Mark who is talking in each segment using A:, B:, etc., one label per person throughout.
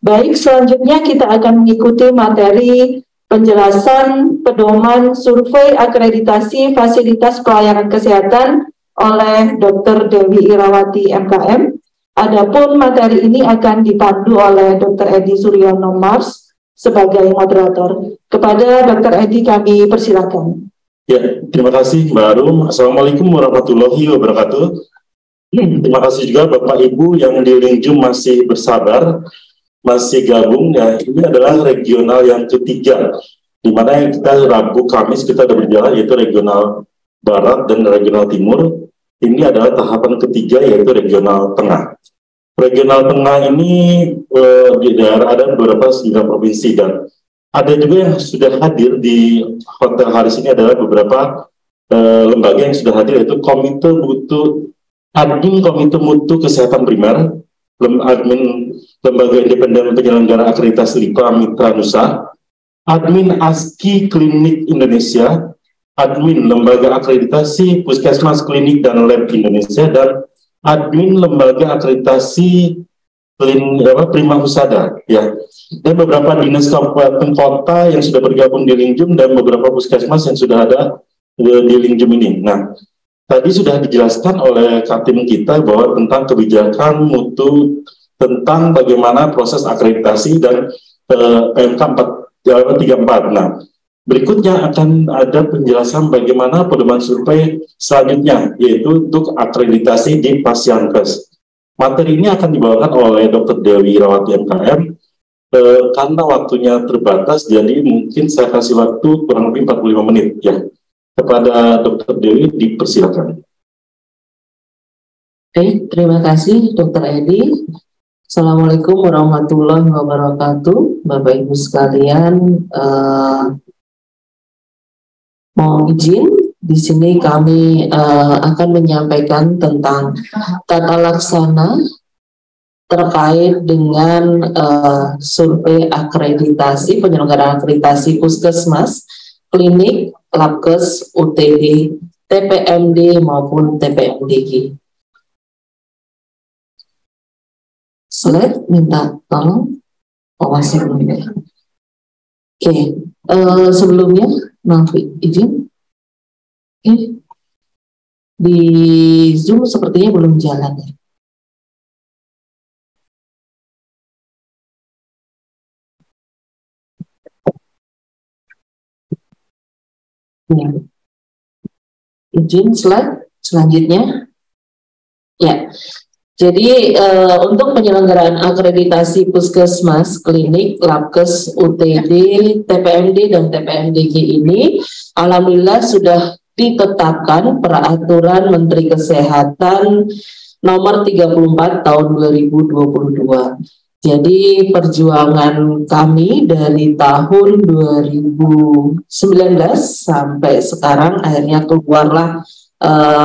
A: Baik, selanjutnya kita akan mengikuti materi penjelasan pedoman survei akreditasi fasilitas pelayanan kesehatan oleh Dr. Dewi Irawati MKM. Adapun materi ini akan dipandu oleh Dr. Edi Suryono Mars sebagai moderator. Kepada Dr. Edi kami persilakan.
B: Ya, terima kasih Mbak Arum. Assalamualaikum warahmatullahi wabarakatuh. Terima kasih juga Bapak Ibu yang di Lingjum masih bersabar, masih gabung. Ya, ini adalah regional yang ketiga, di mana yang kita Rabu Kamis kita ada berjalan, yaitu regional Barat dan regional Timur. Ini adalah tahapan ketiga, yaitu regional Tengah. Regional Tengah ini di daerah ada beberapa 9 provinsi, dan ada juga yang sudah hadir di Hotel Haris ini adalah beberapa lembaga yang sudah hadir, yaitu Admin Komite Mutu Kesehatan Primer, Admin Lembaga Independen Penyelenggara Akreditasi LIPA Mitra Nusa, Admin ASKI Klinik Indonesia, Admin Lembaga Akreditasi Puskesmas Klinik dan Lab Indonesia, dan Admin Lembaga Akreditasi Prima Husada, ya, dan beberapa dinas kabupaten kota yang sudah bergabung di Lingjum dan beberapa puskesmas yang sudah ada di Lingjum ini. Nah, tadi sudah dijelaskan oleh Katim kita bahwa tentang kebijakan mutu, tentang bagaimana proses akreditasi dan PMK 34. Nah, berikutnya akan ada penjelasan bagaimana pedoman survei selanjutnya, yaitu untuk akreditasi di Pasyankes. Materi ini akan dibawakan oleh Dr. Dewi Irawati MKM. Karena waktunya terbatas, jadi mungkin saya kasih waktu kurang lebih 45 menit ya. Kepada Dr. Dewi dipersilakan.
C: Oke, terima kasih Dr. Edi. Assalamualaikum warahmatullahi wabarakatuh, Bapak Ibu sekalian. Mohon izin, di sini kami akan menyampaikan tentang tata laksana terkait dengan survei akreditasi penyelenggaraan akreditasi puskesmas, klinik, labkes, UTD, TPMD maupun TPMDG. Slide minta tolong masih belum ya. Oke, sebelumnya maaf izin. Oke. Di Zoom sepertinya belum jalan ya. Ya. Izin slide selanjutnya. Ya. Jadi untuk penyelenggaraan akreditasi puskesmas, klinik, labkes, UTD, TPMD dan TPMDG ini alhamdulillah sudah ditetapkan peraturan Menteri Kesehatan nomor 34 tahun 2022. Jadi perjuangan kami dari tahun 2019 sampai sekarang akhirnya keluarlah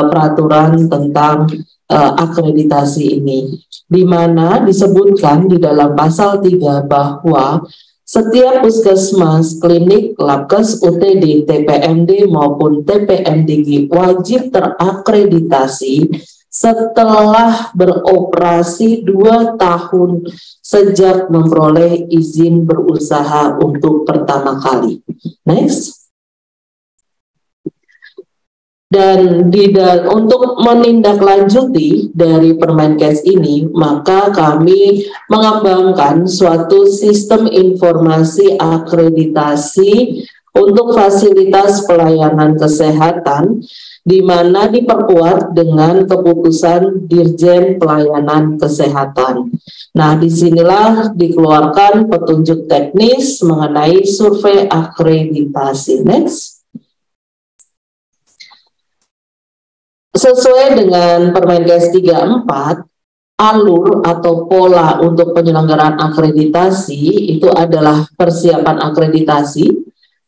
C: peraturan tentang akreditasi ini, di mana disebutkan di dalam pasal 3 bahwa setiap puskesmas, klinik, labkes, UTD, TPMD maupun TPMDG wajib terakreditasi setelah beroperasi 2 tahun sejak memperoleh izin berusaha untuk pertama kali. Next. Dan untuk menindaklanjuti dari Permenkes ini, maka kami mengembangkan suatu sistem informasi akreditasi untuk fasilitas pelayanan kesehatan, di mana diperkuat dengan keputusan Dirjen Pelayanan Kesehatan. Nah, disinilah dikeluarkan petunjuk teknis mengenai survei akreditasi. Next. Sesuai dengan Permenkes 34, alur atau pola untuk penyelenggaraan akreditasi itu adalah persiapan akreditasi,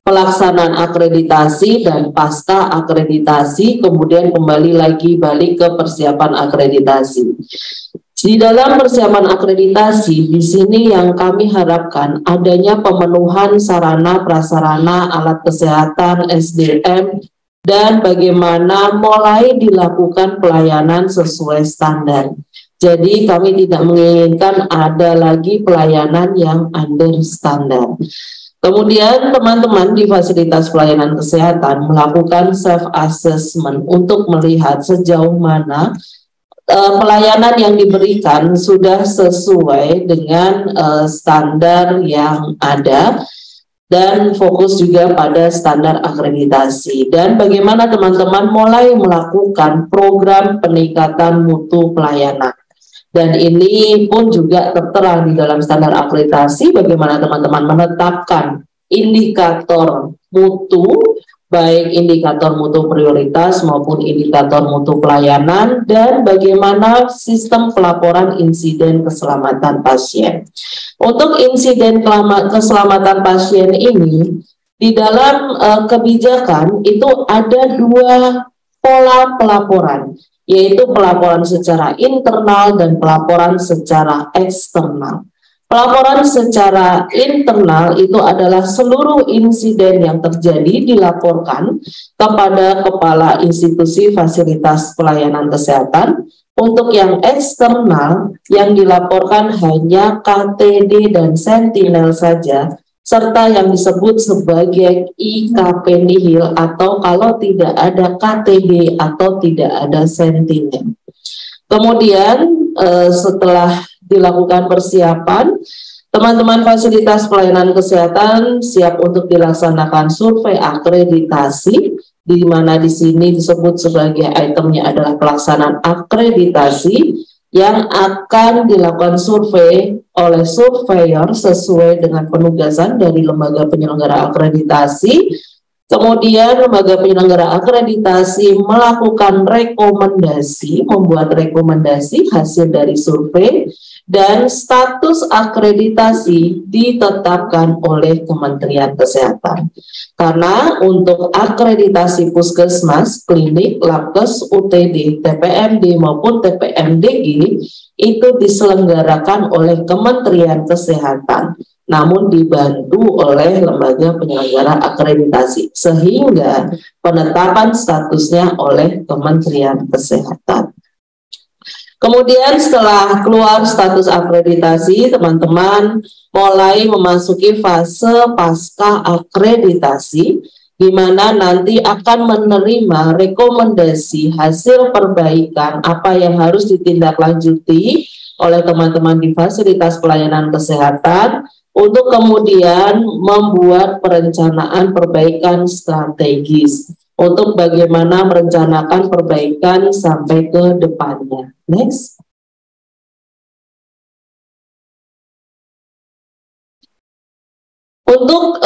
C: pelaksanaan akreditasi, dan pasca akreditasi, kemudian kembali lagi balik ke persiapan akreditasi. Di dalam persiapan akreditasi, di sini yang kami harapkan adanya pemenuhan sarana prasarana alat kesehatan SDM dan bagaimana mulai dilakukan pelayanan sesuai standar. Jadi kami tidak menginginkan ada lagi pelayanan yang under standar. Kemudian teman-teman di fasilitas pelayanan kesehatan melakukan self-assessment untuk melihat sejauh mana pelayanan yang diberikan sudah sesuai dengan standar yang ada, dan fokus juga pada standar akreditasi. Dan bagaimana teman-teman mulai melakukan program peningkatan mutu pelayanan. Dan ini pun juga tertera di dalam standar akreditasi, bagaimana teman-teman menetapkan indikator mutu, baik indikator mutu prioritas maupun indikator mutu pelayanan, dan bagaimana sistem pelaporan insiden keselamatan pasien. Untuk insiden keselamatan pasien ini, di dalam kebijakan itu ada dua pola pelaporan, yaitu pelaporan secara internal dan pelaporan secara eksternal. Pelaporan secara internal itu adalah seluruh insiden yang terjadi dilaporkan kepada Kepala Institusi Fasilitas Pelayanan Kesehatan. Untuk yang eksternal, yang dilaporkan hanya KTD dan sentinel saja, serta yang disebut sebagai IKP nihil, atau kalau tidak ada KTD atau tidak ada sentinel. Kemudian setelah dilakukan persiapan, teman-teman fasilitas pelayanan kesehatan siap untuk dilaksanakan survei akreditasi, di mana di sini disebut sebagai itemnya adalah pelaksanaan akreditasi yang akan dilakukan survei oleh surveyor sesuai dengan penugasan dari lembaga penyelenggara akreditasi. Kemudian lembaga penyelenggara akreditasi melakukan rekomendasi, membuat rekomendasi hasil dari survei, dan status akreditasi ditetapkan oleh Kementerian Kesehatan. Karena untuk akreditasi puskesmas, klinik, labkes, UTD, TPMD maupun TPMDG itu diselenggarakan oleh Kementerian Kesehatan, namun dibantu oleh lembaga penyelenggara akreditasi, sehingga penetapan statusnya oleh Kementerian Kesehatan. Kemudian setelah keluar status akreditasi, teman-teman mulai memasuki fase pasca akreditasi, di mana nanti akan menerima rekomendasi hasil perbaikan apa yang harus ditindaklanjuti oleh teman-teman di fasilitas pelayanan kesehatan, untuk kemudian membuat perencanaan perbaikan strategis untuk bagaimana merencanakan perbaikan sampai ke depannya. Next. Untuk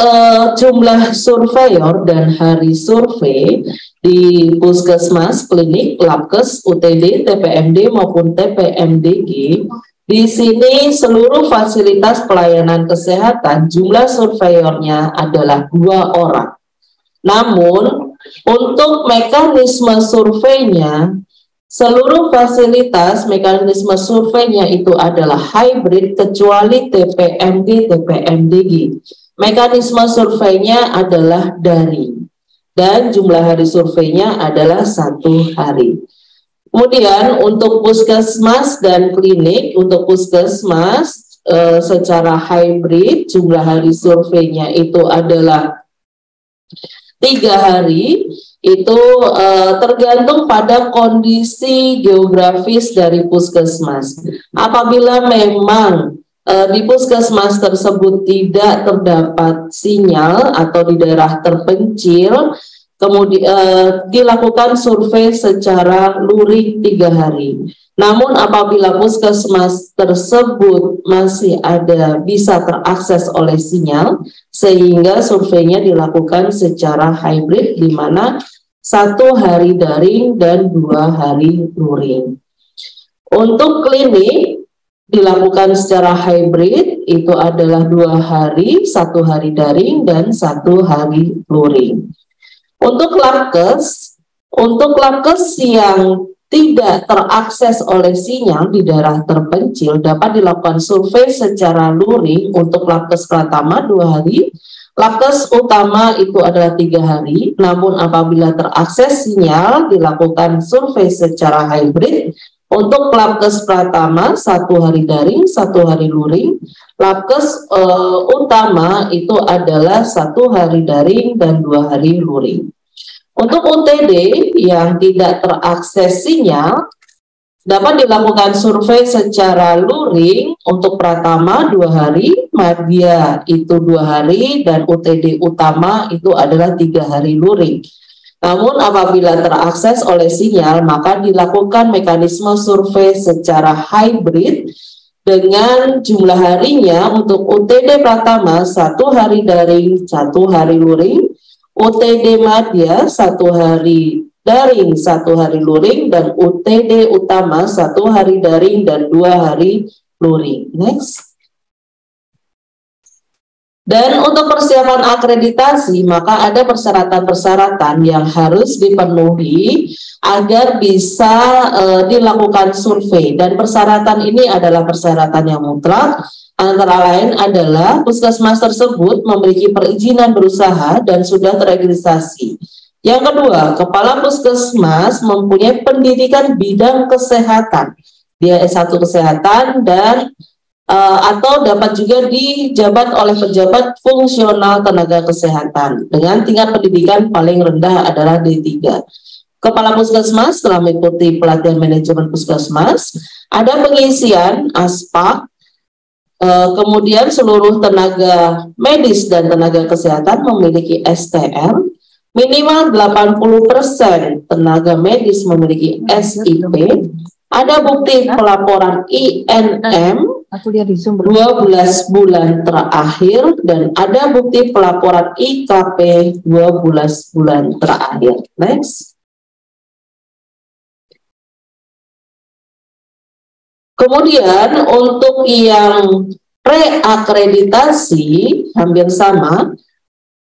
C: jumlah surveyor dan hari survei di puskesmas, klinik, labkes, UTD, TPMD maupun TPMDG, di sini seluruh fasilitas pelayanan kesehatan jumlah surveyornya adalah 2 orang. Namun untuk mekanisme surveinya, seluruh fasilitas mekanisme surveinya itu adalah hybrid kecuali TPMD, TPMDG. Mekanisme surveinya adalah daring dan jumlah hari surveinya adalah 1 hari. Kemudian untuk puskesmas dan klinik, untuk puskesmas secara hybrid jumlah hari surveinya itu adalah 3 hari, itu tergantung pada kondisi geografis dari puskesmas. Apabila memang di puskesmas tersebut tidak terdapat sinyal atau di daerah terpencil, kemudian dilakukan survei secara luring 3 hari. Namun apabila puskesmas tersebut masih bisa terakses oleh sinyal, sehingga surveinya dilakukan secara hybrid, di mana 1 hari daring dan 2 hari luring. Untuk klinik dilakukan secara hybrid, itu adalah 2 hari, 1 hari daring dan 1 hari luring. Untuk labkes yang tidak terakses oleh sinyal di daerah terpencil dapat dilakukan survei secara luring. Untuk labkes pratama 2 hari, labkes utama itu adalah 3 hari, namun apabila terakses sinyal dilakukan survei secara hybrid Untuk Labkes Pratama 1 hari daring, 1 hari luring. Labkes Utama itu adalah 1 hari daring dan 2 hari luring. Untuk UTD yang tidak terakses sinyal, dapat dilakukan survei secara luring. Untuk Pratama 2 hari, Madya itu 2 hari, dan UTD Utama itu adalah 3 hari luring. Namun apabila terakses oleh sinyal, maka dilakukan mekanisme survei secara hybrid dengan jumlah harinya untuk UTD Pratama 1 hari daring, 1 hari luring, UTD Madya 1 hari daring, 1 hari luring, dan UTD Utama 1 hari daring dan 2 hari luring. Next. Dan untuk persiapan akreditasi, maka ada persyaratan-persyaratan yang harus dipenuhi agar bisa dilakukan survei. Dan persyaratan ini adalah persyaratan yang mutlak, antara lain adalah puskesmas tersebut memiliki perizinan berusaha dan sudah teregistrasi. Yang kedua, kepala puskesmas mempunyai pendidikan bidang kesehatan. Dia S1 kesehatan dan atau dapat juga dijabat oleh pejabat fungsional tenaga kesehatan dengan tingkat pendidikan paling rendah adalah D3. Kepala puskesmas telah mengikuti pelatihan manajemen puskesmas, ada pengisian ASPAK, kemudian seluruh tenaga medis dan tenaga kesehatan memiliki STR, minimal 80% tenaga medis memiliki SIP, ada bukti pelaporan INM 12 bulan terakhir, dan ada bukti pelaporan IKP 12 bulan terakhir. Next. Kemudian untuk yang reakreditasi hampir sama,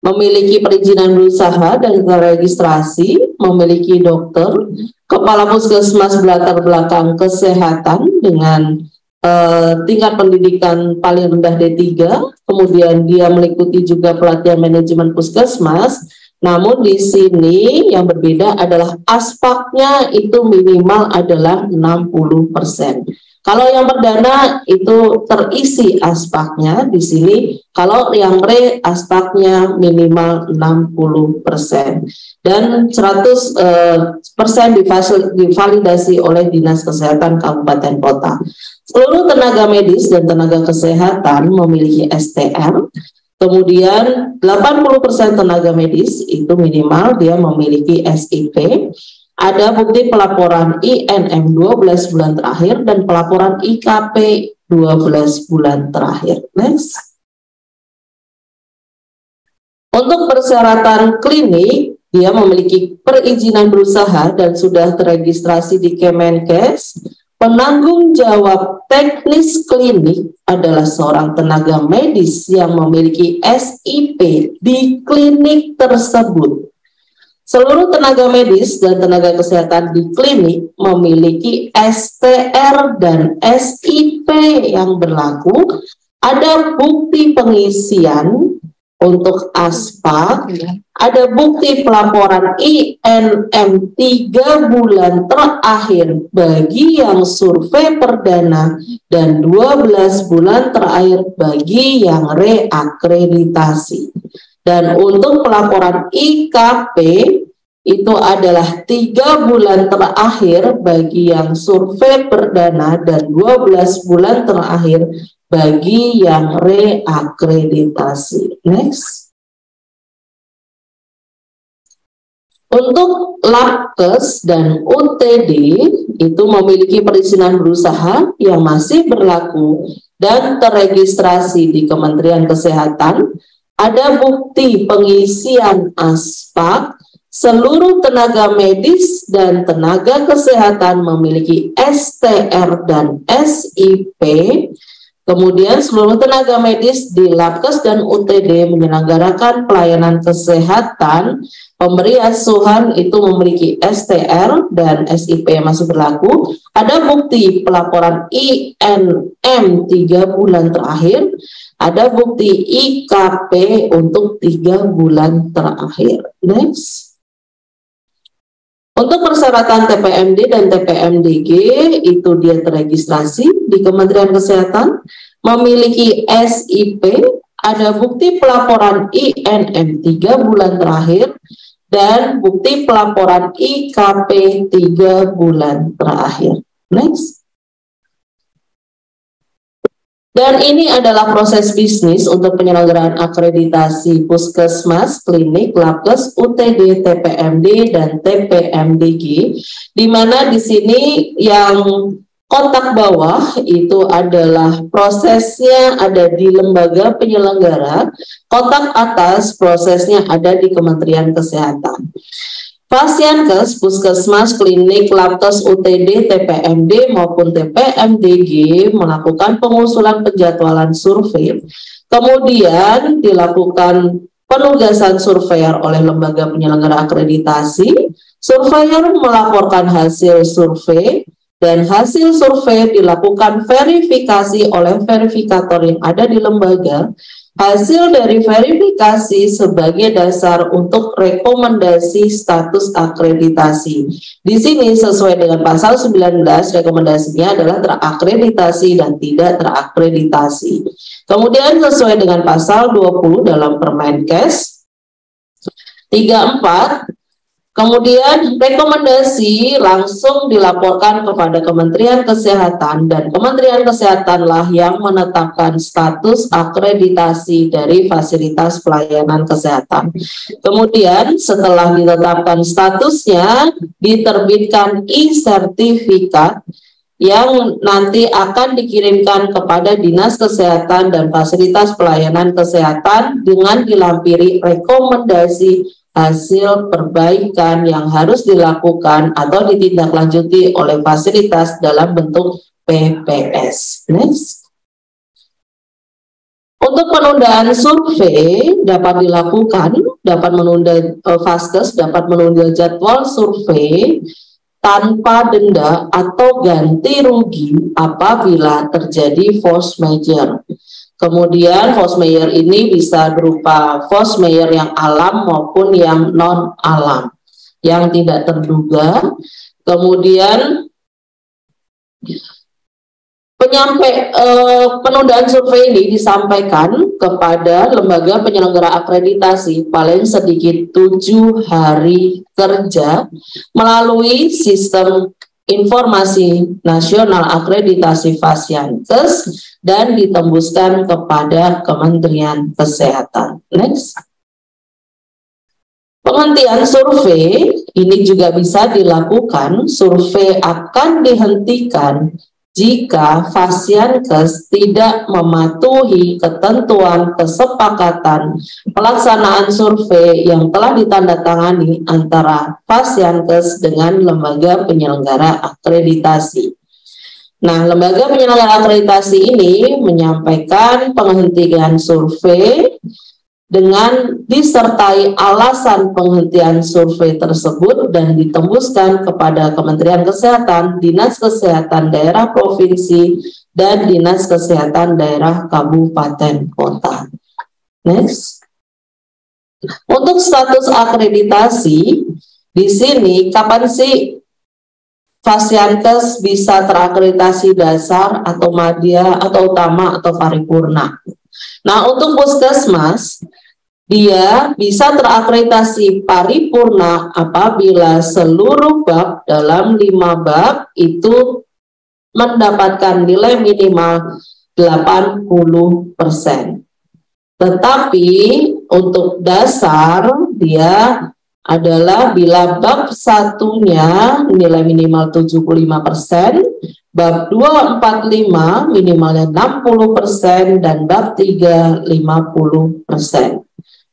C: memiliki perizinan berusaha dan teregistrasi, memiliki dokter, kepala puskesmas berlatar belakang kesehatan dengan tingkat pendidikan paling rendah D3, kemudian dia mengikuti juga pelatihan manajemen puskesmas. Namun di sini yang berbeda adalah aspaknya itu minimal adalah 60%. Kalau yang perdana itu terisi aspaknya di sini, kalau yang aspaknya minimal 60%. Dan 100% divalidasi oleh Dinas Kesehatan Kabupaten Kota. Seluruh tenaga medis dan tenaga kesehatan memiliki STR, kemudian 80% tenaga medis itu minimal dia memiliki SIP, ada bukti pelaporan INM 12 bulan terakhir dan pelaporan IKP 12 bulan terakhir. Next. Untuk persyaratan klinik, dia memiliki perizinan berusaha dan sudah teregistrasi di Kemenkes. Penanggung jawab teknis klinik adalah seorang tenaga medis yang memiliki SIP di klinik tersebut. Seluruh tenaga medis dan tenaga kesehatan di klinik memiliki STR dan SIP yang berlaku. Ada bukti pengisian untuk ASPAK, ada bukti pelaporan INM 3 bulan terakhir bagi yang survei perdana dan 12 bulan terakhir bagi yang reakreditasi. Dan untuk pelaporan IKP itu adalah 3 bulan terakhir bagi yang survei perdana dan 12 bulan terakhir bagi yang reakreditasi. Next. Untuk Labkes dan UTD itu memiliki perizinan berusaha yang masih berlaku dan teregistrasi di Kementerian Kesehatan. Ada bukti pengisian ASPAK. Seluruh tenaga medis dan tenaga kesehatan memiliki STR dan SIP. Kemudian seluruh tenaga medis di Labkes dan UTD menyelenggarakan pelayanan kesehatan, pemberi asuhan itu memiliki STR dan SIP yang masih berlaku. Ada bukti pelaporan INM 3 bulan terakhir, ada bukti IKP untuk 3 bulan terakhir. Next. Untuk persyaratan TPMD dan TPMDG itu dia terregistrasi di Kementerian Kesehatan, memiliki SIP, ada bukti pelaporan INM 3 bulan terakhir, dan bukti pelaporan IKP 3 bulan terakhir. Next. Dan ini adalah proses bisnis untuk penyelenggaraan akreditasi puskesmas, klinik, labkes, UTD, TPMD, dan TPMDG, di mana di sini yang kotak bawah itu adalah prosesnya ada di lembaga penyelenggara, kotak atas prosesnya ada di Kementerian Kesehatan. Pasienkes, puskesmas, klinik, labkes, UTD, TPMD maupun TPMDG melakukan pengusulan penjadwalan survei, kemudian dilakukan penugasan surveyor oleh lembaga penyelenggara akreditasi, surveyor melaporkan hasil survei, dan hasil survei dilakukan verifikasi oleh verifikator yang ada di lembaga. Hasil dari verifikasi sebagai dasar untuk rekomendasi status akreditasi. Di sini sesuai dengan pasal 19, rekomendasinya adalah terakreditasi dan tidak terakreditasi. Kemudian sesuai dengan pasal 20 dalam Permenkes 34, kemudian rekomendasi langsung dilaporkan kepada Kementerian Kesehatan, dan Kementerian Kesehatanlah yang menetapkan status akreditasi dari fasilitas pelayanan kesehatan. Kemudian setelah ditetapkan statusnya, diterbitkan e-sertifikat yang nanti akan dikirimkan kepada Dinas Kesehatan dan Fasilitas Pelayanan Kesehatan dengan dilampiri rekomendasi hasil perbaikan yang harus dilakukan atau ditindaklanjuti oleh fasilitas dalam bentuk PPS. Next. Untuk penundaan survei dapat dilakukan, dapat menunda Vaskes dapat menunda jadwal survei tanpa denda atau ganti rugi apabila terjadi force majeure. Kemudian force majeure ini bisa berupa force majeure yang alam maupun yang non alam, yang tidak terduga. Kemudian penundaan survei ini disampaikan kepada lembaga penyelenggara akreditasi paling sedikit 7 hari kerja melalui sistem informasi nasional akreditasi Pasienkes dan ditembuskan kepada Kementerian Kesehatan. Next. Penghentian survei ini juga bisa dilakukan. Survei akan dihentikan jika Pasienkes tidak mematuhi ketentuan kesepakatan pelaksanaan survei yang telah ditandatangani antara Pasienkes dengan lembaga penyelenggara akreditasi. Nah, lembaga penyelenggara akreditasi ini menyampaikan penghentian survei dengan disertai alasan penghentian survei tersebut dan ditembuskan kepada Kementerian Kesehatan, Dinas Kesehatan Daerah Provinsi, dan Dinas Kesehatan Daerah Kabupaten Kota. Next. Untuk status akreditasi, di sini kapan sih Pasienkes bisa terakreditasi dasar atau madya atau utama atau paripurna? Nah, untuk puskesmas, dia bisa terakreditasi paripurna apabila seluruh bab dalam 5 bab itu mendapatkan nilai minimal 80%. Tetapi untuk dasar dia adalah bila bab satunya nilai minimal 75%, bab 2, 4, 5 minimalnya 60%, dan bab 3 50%.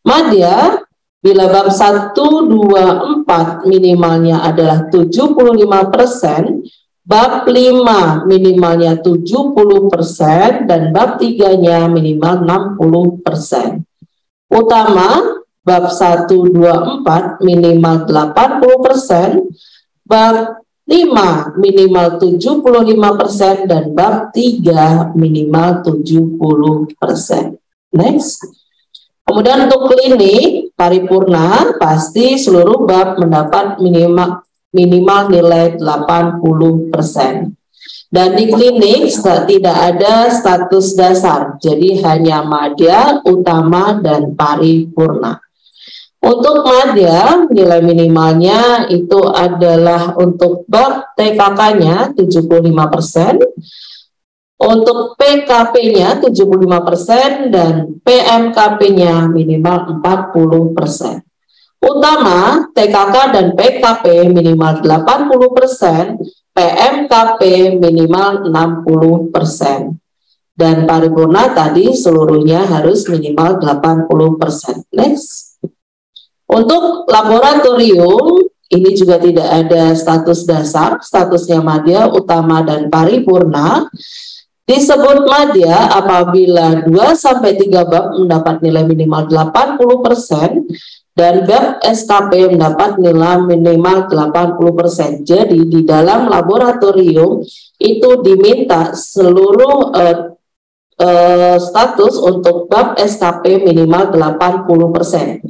C: Madya, bila bab 1, 2, 4 minimalnya adalah 75%, bab 5 minimalnya 70%, dan bab 3-nya minimal 60%. Utama, bab 1, 2, 4 minimal 80%, bab 5 minimal 75%, dan bab 3 minimal 70%. Next. Kemudian untuk klinik paripurna pasti seluruh bab mendapat minimal nilai 80%. Dan di klinik tidak ada status dasar, jadi hanya madya, utama, dan paripurna. Untuk madya, nilai minimalnya itu adalah untuk bab TKK-nya 75%, untuk PKP-nya 75%, dan PMKP-nya minimal 40%. Utama, TKK dan PKP minimal 80%, PMKP minimal 60%. Dan paripurna tadi seluruhnya harus minimal 80%. Next. Untuk laboratorium, ini juga tidak ada status dasar, statusnya madya, utama, dan paripurna. Disebut madya apabila 2-3 bab mendapat nilai minimal 80%, dan bab SKP mendapat nilai minimal 80%. Jadi di dalam laboratorium itu diminta seluruh status untuk bab SKP minimal 80%.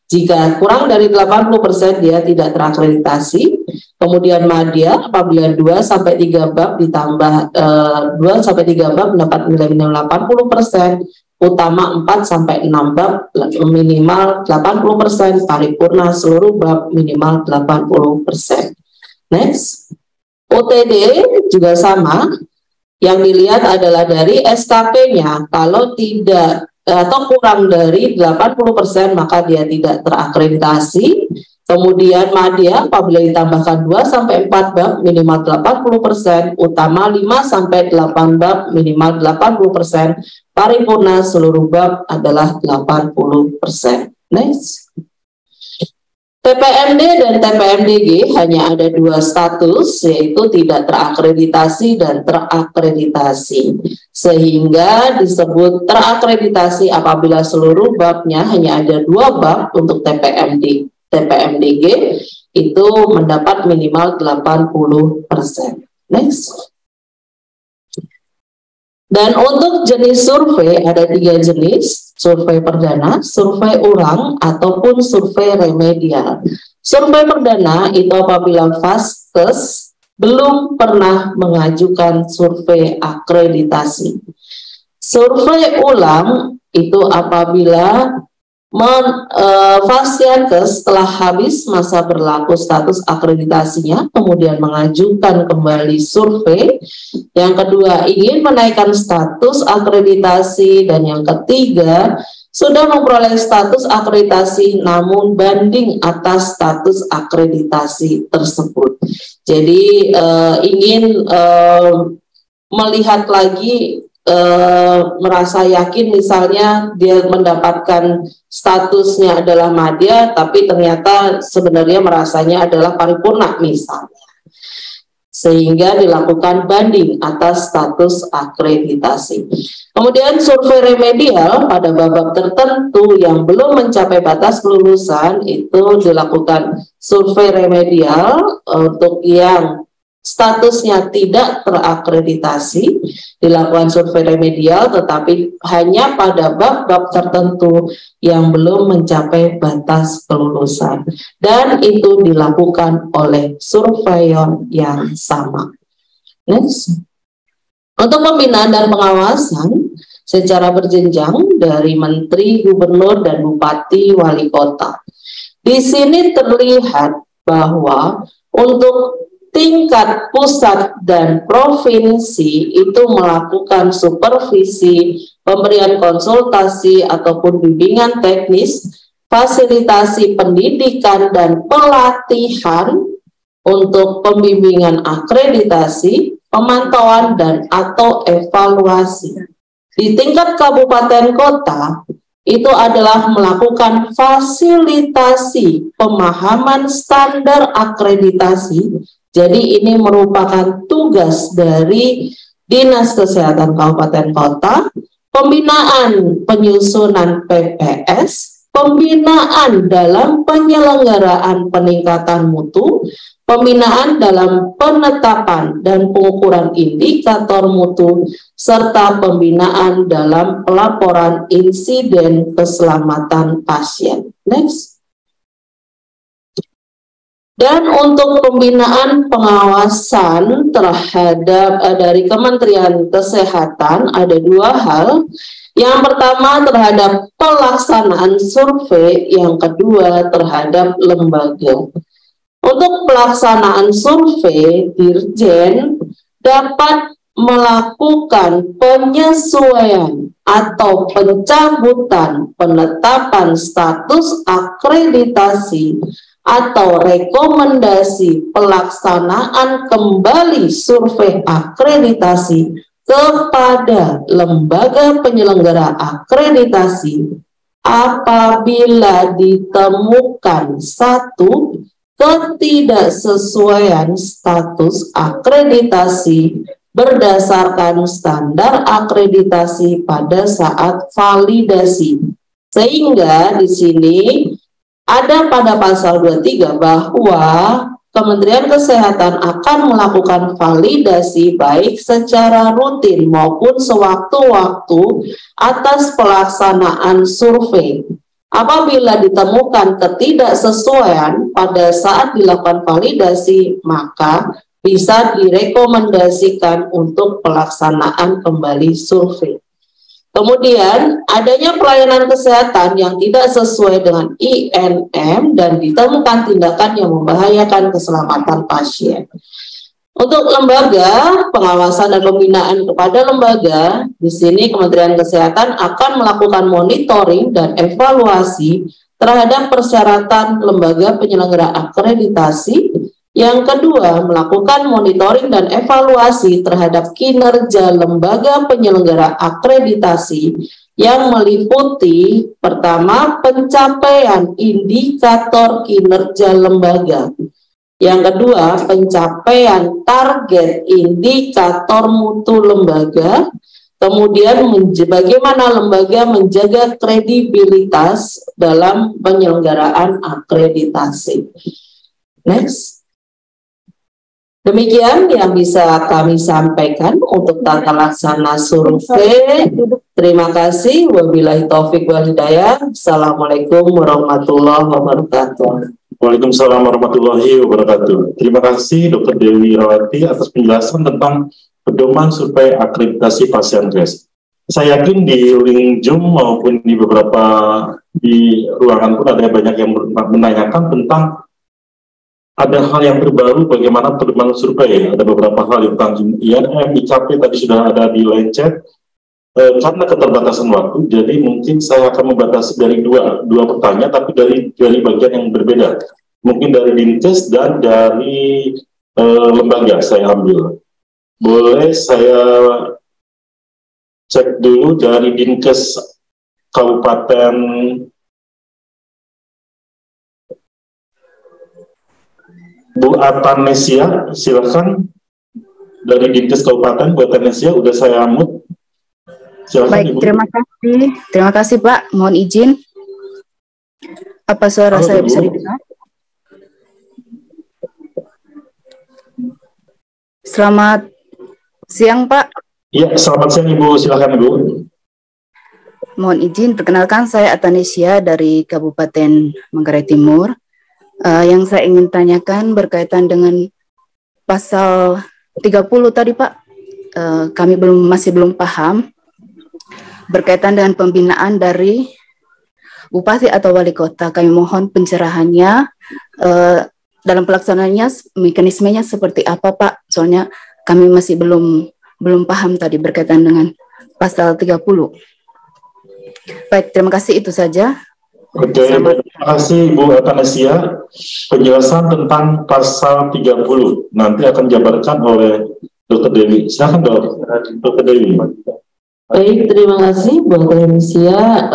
C: Jika kurang dari 80% dia tidak terakreditasi. Kemudian madya apabila 2-3 bab ditambah 2-3 bab mendapat nilai minimal 80%, utama 4-6 bab minimal 80%, paripurna seluruh bab minimal 80%. Next. OTD juga sama. Yang dilihat adalah dari SKP-nya. Kalau tidak atau kurang dari 80% maka dia tidak terakreditasi. Kemudian madya apabila ditambahkan 2-4 bab minimal 80%, utama 5-8 bab minimal 80%, paripurna seluruh bab adalah 80%. Next. TPMD dan TPMDG hanya ada 2 status, yaitu tidak terakreditasi dan terakreditasi. Sehingga disebut terakreditasi apabila seluruh babnya hanya ada 2 bab untuk TPMDG itu mendapat minimal 80%. Next. Dan untuk jenis survei ada 3 jenis. Survei perdana, survei ulang, ataupun survei remedial. Survei perdana itu apabila Vaskes belum pernah mengajukan survei akreditasi. Survei ulang itu apabila Vaskes setelah habis masa berlaku status akreditasinya, kemudian mengajukan kembali survei. Yang kedua, ingin menaikkan status akreditasi. Dan yang ketiga, sudah memperoleh status akreditasi namun banding atas status akreditasi tersebut. Jadi ingin melihat lagi, merasa yakin misalnya dia mendapatkan statusnya adalah madya tapi ternyata sebenarnya merasanya adalah paripurna misalnya, sehingga dilakukan banding atas status akreditasi. Kemudian survei remedial pada bab tertentu yang belum mencapai batas kelulusan itu dilakukan survei remedial. Untuk yang statusnya tidak terakreditasi dilakukan survei remedial, tetapi hanya pada bab-bab tertentu yang belum mencapai batas kelulusan, dan itu dilakukan oleh surveyor yang sama. Next. Untuk pembinaan dan pengawasan secara berjenjang dari menteri, gubernur, dan bupati, wali kota. Di sini terlihat bahwa untuk tingkat pusat dan provinsi itu melakukan supervisi, pemberian konsultasi ataupun bimbingan teknis, fasilitasi pendidikan dan pelatihan untuk pembimbingan akreditasi, pemantauan dan atau evaluasi. Di tingkat kabupaten kota itu adalah melakukan fasilitasi pemahaman standar akreditasi. Jadi ini merupakan tugas dari Dinas Kesehatan Kabupaten Kota, pembinaan penyusunan PPS, pembinaan dalam penyelenggaraan peningkatan mutu, pembinaan dalam penetapan dan pengukuran indikator mutu, serta pembinaan dalam pelaporan insiden keselamatan pasien. Next. Dan untuk pembinaan pengawasan terhadap dari Kementerian Kesehatan ada dua hal. Yang pertama terhadap pelaksanaan survei, yang kedua terhadap lembaga. Untuk pelaksanaan survei, Dirjen dapat melakukan penyesuaian atau pencabutan penetapan status akreditasi atau rekomendasi pelaksanaan kembali survei akreditasi kepada lembaga penyelenggara akreditasi apabila ditemukan satu, ketidaksesuaian status akreditasi berdasarkan standar akreditasi pada saat validasi. Sehingga di sini ada pada pasal 23 bahwa Kementerian Kesehatan akan melakukan validasi baik secara rutin maupun sewaktu-waktu atas pelaksanaan survei. Apabila ditemukan ketidaksesuaian pada saat dilakukan validasi, maka bisa direkomendasikan untuk pelaksanaan kembali survei. Kemudian, adanya pelayanan kesehatan yang tidak sesuai dengan INM dan ditemukan tindakan yang membahayakan keselamatan pasien. Untuk lembaga, pengawasan dan pembinaan kepada lembaga, di sini Kementerian Kesehatan akan melakukan monitoring dan evaluasi terhadap persyaratan lembaga penyelenggara akreditasi. Yang kedua, melakukan monitoring dan evaluasi terhadap kinerja lembaga penyelenggara akreditasi yang meliputi pertama, pencapaian indikator kinerja lembaga. Yang kedua, pencapaian target indikator mutu lembaga. Kemudian, bagaimana lembaga menjaga kredibilitas dalam penyelenggaraan akreditasi. Next. Demikian yang bisa kami sampaikan untuk tata laksana survei. Terima kasih. Wabillahi taufik wal hidayah. Assalamualaikum warahmatullahi wabarakatuh.
B: Waalaikumsalam warahmatullahi wabarakatuh. Terima kasih Dr. Dewi Irawati atas penjelasan tentang pedoman survei akreditasi pasien KES. Saya yakin di link Zoom maupun di beberapa di ruangan pun ada banyak yang menanyakan tentang ada hal yang terbaru bagaimana pedoman survei. Ada beberapa hal tentang INM, IKP tadi sudah ada di line chat. Karena keterbatasan waktu, jadi mungkin saya akan membatasi dari dua pertanyaan, tapi dari bagian yang berbeda. Mungkin dari Dinkes dan dari lembaga saya ambil. Boleh saya cek dulu dari Dinkes Kabupaten Bu Atanesia, silakan. Dari Dinkes Kabupaten Bu Atanesia, udah saya amut. Silakan,
D: baik,
B: Ibu.
D: Terima kasih Pak. Mohon izin. Apa suara saya bisa didengar? Selamat siang Pak.
B: Iya, selamat siang Ibu. Silakan Ibu.
D: Mohon izin, perkenalkan saya Atanesia dari Kabupaten Manggarai Timur. Yang saya ingin tanyakan berkaitan dengan pasal 30 tadi Pak. Kami masih belum paham berkaitan dengan pembinaan dari bupati atau wali kota. Kami mohon pencerahannya dalam pelaksanaannya, mekanismenya seperti apa Pak? Soalnya kami masih belum paham tadi berkaitan dengan pasal 30. Baik, terima kasih, itu saja.
B: Oke, terima kasih Bu Atanesia. Penjelasan tentang pasal 30 nanti akan dijabarkan oleh Dr. Dewi. Silakan Dr. Dewi.
C: Baik, terima kasih Bu Atanesia.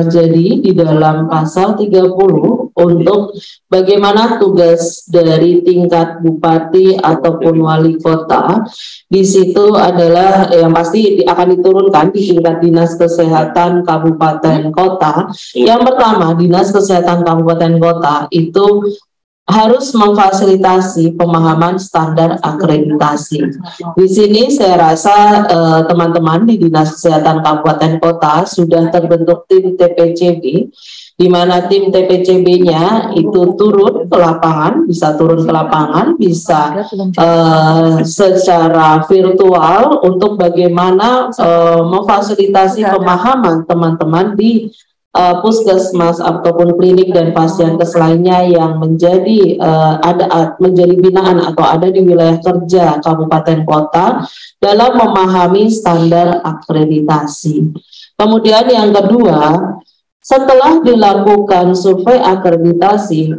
C: Jadi di dalam pasal 30 untuk bagaimana tugas dari tingkat bupati ataupun wali kota, di situ adalah yang pasti akan diturunkan di tingkat dinas kesehatan kabupaten kota. Yang pertama, dinas kesehatan kabupaten kota itu harus memfasilitasi pemahaman standar akreditasi. Di sini saya rasa teman-teman di Dinas Kesehatan Kabupaten Kota sudah terbentuk tim TPCB, di mana tim TPCB-nya itu turun ke lapangan, bisa turun ke lapangan, bisa secara virtual untuk bagaimana memfasilitasi pemahaman teman-teman di puskesmas ataupun klinik dan vaskes lainnya yang menjadi menjadi binaan atau ada di wilayah kerja kabupaten kota dalam memahami standar akreditasi. Kemudian yang kedua, setelah dilakukan survei akreditasi,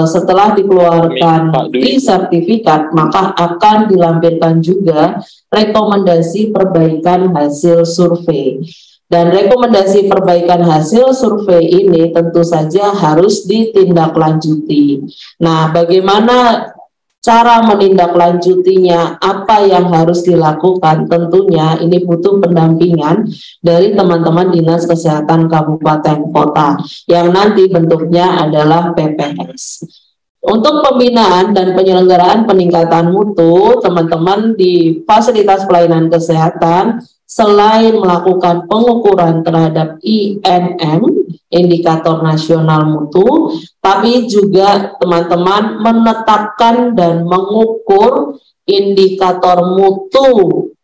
C: setelah dikeluarkan e-sertifikat, maka akan dilampirkan juga rekomendasi perbaikan hasil survei. Dan rekomendasi perbaikan hasil survei ini tentu saja harus ditindaklanjuti. Nah, bagaimana cara menindaklanjutinya, apa yang harus dilakukan? Tentunya ini butuh pendampingan dari teman-teman Dinas Kesehatan Kabupaten Kota yang nanti bentuknya adalah PPS. Untuk pembinaan dan penyelenggaraan peningkatan mutu, teman-teman di fasilitas pelayanan kesehatan selain melakukan pengukuran terhadap INM, indikator nasional mutu, tapi juga teman-teman menetapkan dan mengukur indikator mutu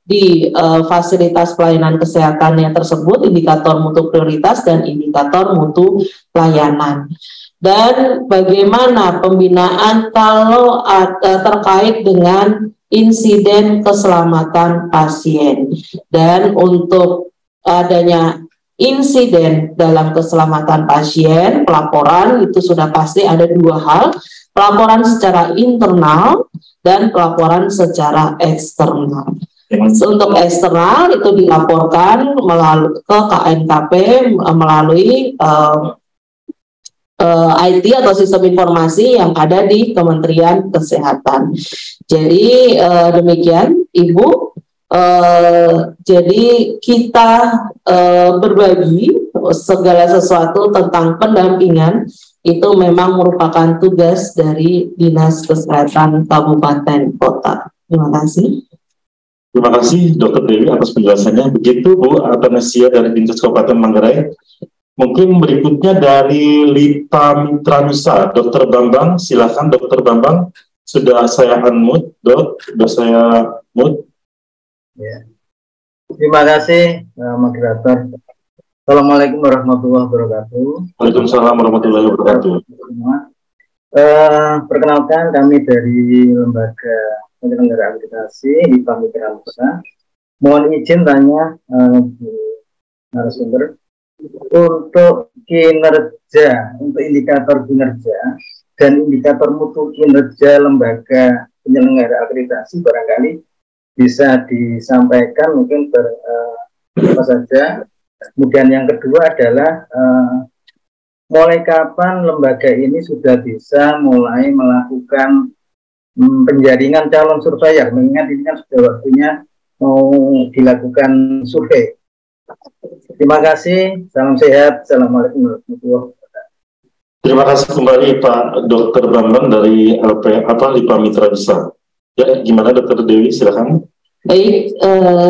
C: di fasilitas pelayanan kesehatannya tersebut, indikator mutu prioritas dan indikator mutu pelayanan. Dan bagaimana pembinaan kalau terkait dengan insiden keselamatan pasien. Dan untuk adanya insiden dalam keselamatan pasien, pelaporan itu sudah pasti ada dua hal, pelaporan secara internal dan pelaporan secara eksternal. Untuk eksternal itu dilaporkan melalui ke KNKP melalui IT atau sistem informasi yang ada di Kementerian Kesehatan. Jadi demikian Ibu. Jadi kita berbagi segala sesuatu tentang pendampingan itu memang merupakan tugas dari Dinas Kesehatan Kabupaten Kota. Terima kasih.
B: Terima kasih Dr. Dewi atas penjelasannya. Begitu Bu Atanasia dari Dinkes Kabupaten Manggarai. Mungkin berikutnya dari Lipa Mitra Nusa, Dr. Bambang, silakan Dr. Bambang. Sudah saya unmute, Dok. Sudah saya mute.
E: Ya. Terima kasih, moderator. Assalamualaikum warahmatullahi wabarakatuh.
B: Waalaikumsalam warahmatullahi wabarakatuh.
E: Perkenalkan, kami dari Lembaga Penyelenggara Akreditasi Lipa Mitra Nusa. Mohon izin tanya narasumber. Untuk kinerja, untuk indikator kinerja dan indikator mutu kinerja lembaga penyelenggara akreditasi barangkali bisa disampaikan mungkin apa saja. Kemudian yang kedua adalah mulai kapan lembaga ini sudah bisa mulai melakukan penjaringan calon surveyor, mengingat ini kan sudah waktunya mau dilakukan survei. Terima kasih, salam sehat, assalamualaikum warahmatullahi wabarakatuh.
B: Terima kasih kembali Pak Dr. Bambang dari Lipa Mitra Nusa. Ya, gimana Dr. Dewi, silakan.
C: Baik,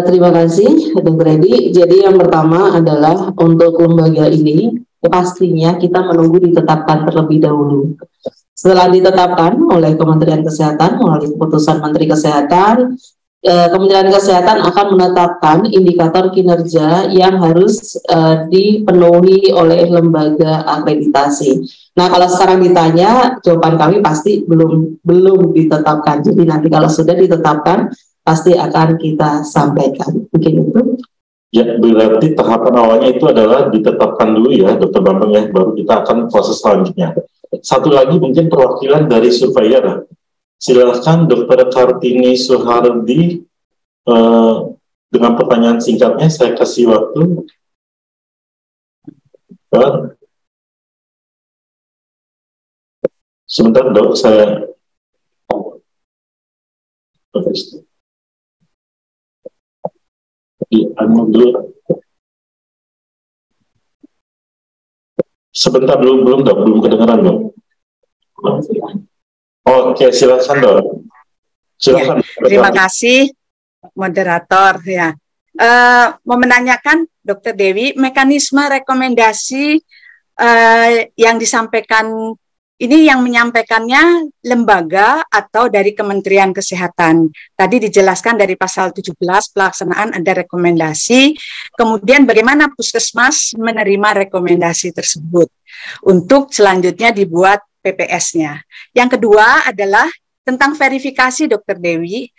C: terima kasih Dr. Edi. Jadi yang pertama adalah untuk lembaga ini pastinya kita menunggu ditetapkan terlebih dahulu. Setelah ditetapkan oleh Kementerian Kesehatan melalui keputusan Menteri Kesehatan, Kementerian Kesehatan akan menetapkan indikator kinerja yang harus dipenuhi oleh lembaga akreditasi. Nah, kalau sekarang ditanya, jawaban kami pasti belum ditetapkan. Jadi nanti kalau sudah ditetapkan, pasti akan kita sampaikan. Mungkin itu.
B: Ya, berarti tahapan awalnya itu adalah ditetapkan dulu ya, Dr. Bambang ya, baru kita akan proses selanjutnya. Satu lagi mungkin perwakilan dari surveyor. Silakan Dr. Kartini Suhardi dengan pertanyaan singkatnya, saya kasih waktu. Sebentar Dok, saya dulu. Sebentar belum Dok, belum kedengaran Dok. Oke, silakan Dok. Silakan.
F: Ya, terima kasih moderator ya. Mau menanyakan Dr. Dewi, mekanisme rekomendasi yang disampaikan ini, yang menyampaikannya lembaga atau dari Kementerian Kesehatan. Tadi dijelaskan dari pasal 17 pelaksanaan ada rekomendasi, kemudian bagaimana puskesmas menerima rekomendasi tersebut untuk selanjutnya dibuat PPS-nya. Yang kedua adalah tentang verifikasi, Dr. Dewi.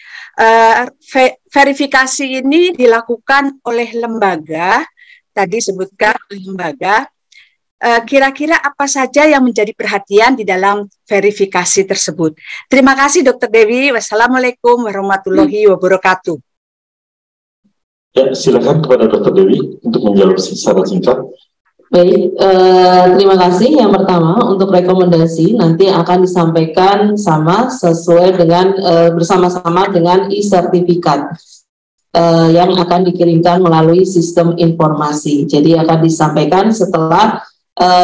F: Verifikasi ini dilakukan oleh lembaga, tadi sebutkan oleh lembaga. Kira-kira apa saja yang menjadi perhatian di dalam verifikasi tersebut? Terima kasih Dr. Dewi. Wassalamualaikum warahmatullahi wabarakatuh.
B: Ya, silakan kepada Dr. Dewi untuk menjawab secara singkat.
C: Baik, terima kasih. Yang pertama, untuk rekomendasi nanti akan disampaikan sesuai dengan bersama-sama dengan e-sertifikat yang akan dikirimkan melalui sistem informasi. Jadi akan disampaikan setelah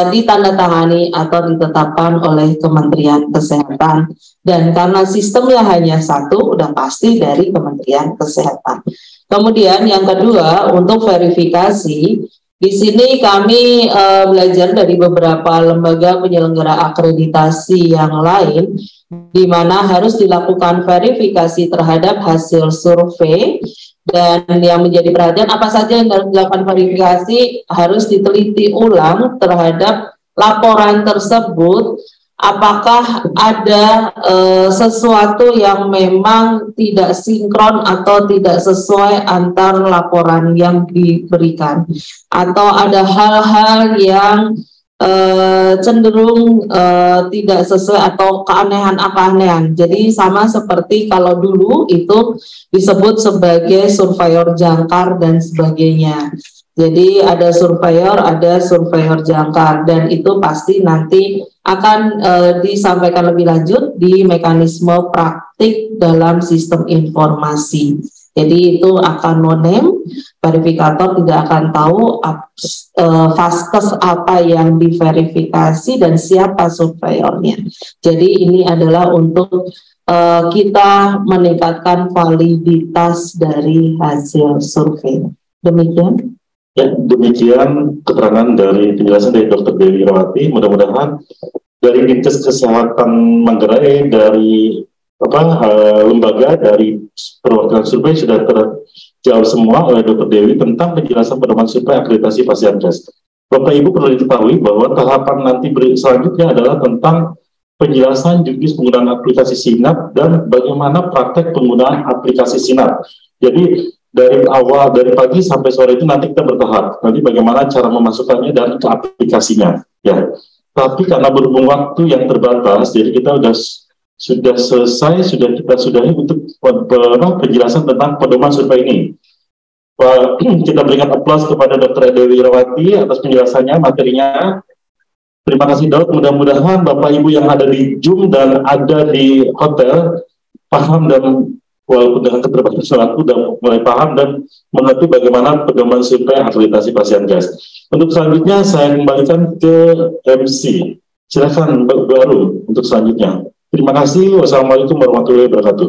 C: ditandatangani atau ditetapkan oleh Kementerian Kesehatan, dan karena sistemnya hanya satu, udah pasti dari Kementerian Kesehatan. Kemudian yang kedua, untuk verifikasi, di sini kami belajar dari beberapa lembaga penyelenggara akreditasi yang lain, di mana harus dilakukan verifikasi terhadap hasil survei. Dan yang menjadi perhatian, apa saja yang harus dilakukan verifikasi, harus diteliti ulang terhadap laporan tersebut, apakah ada sesuatu yang memang tidak sinkron atau tidak sesuai antar laporan yang diberikan, atau ada hal-hal yang cenderung tidak sesuai atau keanehan-keanehan. Jadi sama seperti kalau dulu itu disebut sebagai surveyor jangkar dan sebagainya. Jadi ada surveyor jangkar, dan itu pasti nanti akan disampaikan lebih lanjut di mekanisme praktik dalam sistem informasi. Jadi itu akan monem, verifikator tidak akan tahu vaskes apa yang diverifikasi dan siapa surveyornya. Jadi ini adalah untuk kita meningkatkan validitas dari hasil survei. Demikian.
B: Ya, demikian keterangan dari penjelasan dari Dr. Dewi Irawati. Mudah-mudahan dari Dinkes Kesehatan Manggarai, dari lembaga, dari perwakilan survei sudah terjawab semua oleh Dr. Dewi tentang penjelasan pedoman survei akreditasi Fasiankes. Bapak Ibu perlu diketahui bahwa tahapan nanti selanjutnya adalah tentang penjelasan juknis penggunaan aplikasi Sinap dan bagaimana praktek penggunaan aplikasi Sinap. Jadi dari awal, dari pagi sampai sore itu nanti kita bertahap. Nanti bagaimana cara memasukkannya dan ke aplikasinya. Ya. Tapi karena berhubung waktu yang terbatas, jadi kita sudah selesai, kita sudahi untuk penjelasan tentang pedoman survei ini. Kita berikan aplaus kepada Dr. Dewi Irawati atas penjelasannya, materinya. Terima kasih Dok, mudah-mudahan Bapak Ibu yang ada di Zoom dan ada di hotel paham, dan walaupun dengan keterbatasan waktu sudah mulai paham dan mengerti bagaimana pedoman survei akreditasi Fasiankes. Untuk selanjutnya saya kembalikan ke MC. Silakan Mbak Baru untuk selanjutnya. Terima kasih. Wassalamualaikum warahmatullahi wabarakatuh.